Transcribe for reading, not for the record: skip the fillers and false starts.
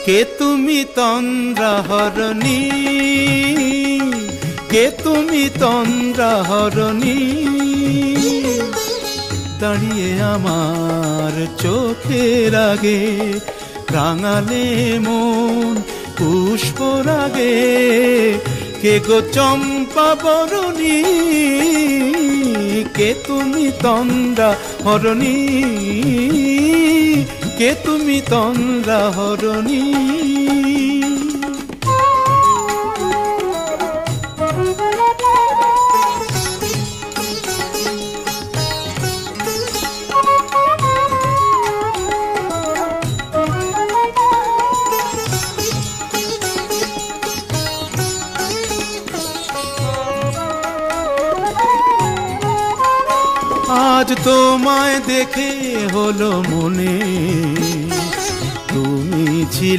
কে তুমি তন্দ্রাহরণী, কে তুমি তন্দ্রাহরণী, দাঁড়িয়ে আমার চোখের আগে রাঙালে মন পুষ্পরাগে। কে গো চম্পা বরণী, কে তুমি তন্দ্রাহরণী, কে তুমি তন্দ্রাহরণী। আজ তোমায় দেখে হলো মনে তুমি ছিলে